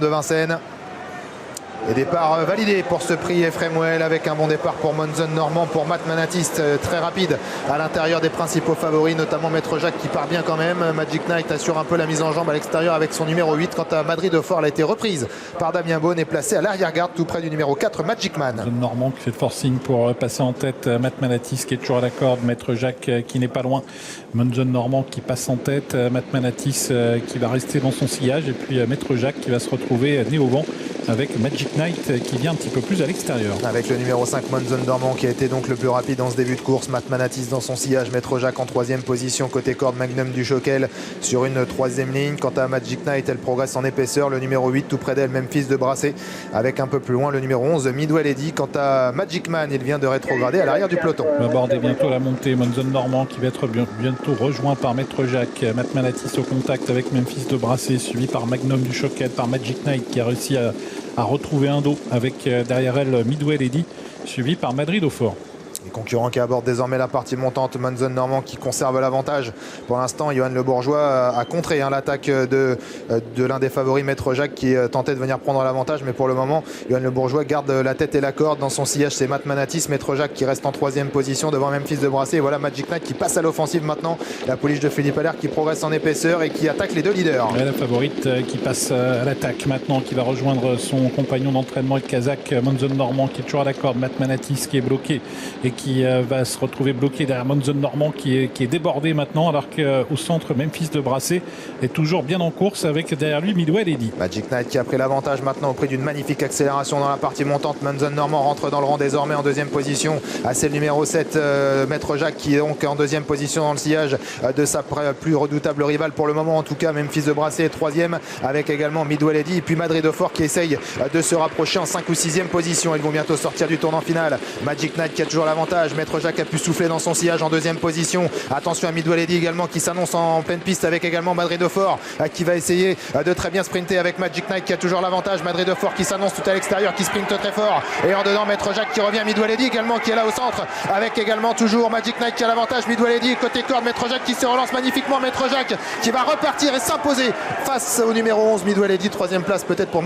de Vincennes. Et départ validé pour ce prix Ephrem Well avec un bon départ pour Monzon Normand, pour Matt Manatis, très rapide à l'intérieur des principaux favoris, notamment Maître Jacques qui part bien quand même. Magic Knight assure un peu la mise en jambe à l'extérieur avec son numéro 8. Quant à Madrid de Fort, elle a été reprise par Damien Beaune et placée à l'arrière-garde tout près du numéro 4, Magic Man. Monzon Normand qui fait le forcing pour passer en tête. Matt Manatis qui est toujours à la corde, Maître Jacques qui n'est pas loin. Monzon Normand qui passe en tête, Matt Manatis qui va rester dans son sillage et puis Maître Jacques qui va se retrouver nez au vent avec Magic Knight qui vient un petit peu plus à l'extérieur. Avec le numéro 5, Monzon Normand qui a été donc le plus rapide dans ce début de course. Matt Manatis dans son sillage, Maître Jacques en troisième position. Côté corde, Magnum du Choquel sur une troisième ligne. Quant à Magic Knight, elle progresse en épaisseur. Le numéro 8 tout près d'elle, Memphis de Brassé. Avec un peu plus loin le numéro 11, Midway Lady. Quant à Magic Man, il vient de rétrograder à l'arrière du peloton. On va aborder bientôt la montée. Monzon Normand qui va être bientôt rejoint par Maître Jacques. Matt Manatis au contact avec Memphis de Brassé, suivi par Magnum du Choquel, par Magic Knight qui a réussi à retrouver un dos avec derrière elle Midway Lady, suivi par Madrid au fort. Les concurrents qui abordent désormais la partie montante. Monzon Normand qui conserve l'avantage. Pour l'instant, Johan Le Bourgeois a contré l'attaque de l'un des favoris, Maître Jacques, qui tentait de venir prendre l'avantage. Mais pour le moment, Johan Le Bourgeois garde la tête et la corde. Dans son sillage, c'est Matt Manatis. Maître Jacques qui reste en troisième position devant Memphis de Brassé. Et voilà Magic Knight qui passe à l'offensive maintenant. La pouliche de Philippe Allaire qui progresse en épaisseur et qui attaque les deux leaders. Et la favorite qui passe à l'attaque maintenant, qui va rejoindre son compagnon d'entraînement et Kazakh, Monzon Normand, qui est toujours à la corde. Matt Manatis qui est bloqué et qui va se retrouver bloqué derrière Monzon Normand qui est débordé maintenant, alors qu'au centre Memphis de Brassé est toujours bien en course avec derrière lui Midway Lady. Magic Knight qui a pris l'avantage maintenant au prix d'une magnifique accélération dans la partie montante. Monzon Normand rentre dans le rang désormais en deuxième position. C'est le numéro 7, Maître Jacques, qui est donc en deuxième position dans le sillage de sa plus redoutable rivale pour le moment, en tout cas Memphis de Brassé est troisième, avec également Midway Lady et puis Madrid de Fort qui essaye de se rapprocher en 5 ou 6e position. Ils vont bientôt sortir du tournant final. Magic Knight qui a toujours l'avantage. Maître Jacques a pu souffler dans son sillage en deuxième position. Attention à Midway Lady également qui s'annonce en pleine piste, avec également Madrid de Fort qui va essayer de très bien sprinter avec Magic Knight qui a toujours l'avantage. Madrid de Fort qui s'annonce tout à l'extérieur, qui sprinte très fort, et en dedans Maître Jacques qui revient. Midway Lady également qui est là au centre, avec également toujours Magic Knight qui a l'avantage. Midway Lady côté corde, Maître Jacques qui se relance magnifiquement. Maître Jacques qui va repartir et s'imposer face au numéro 11 Midway Lady. Troisième place peut-être pour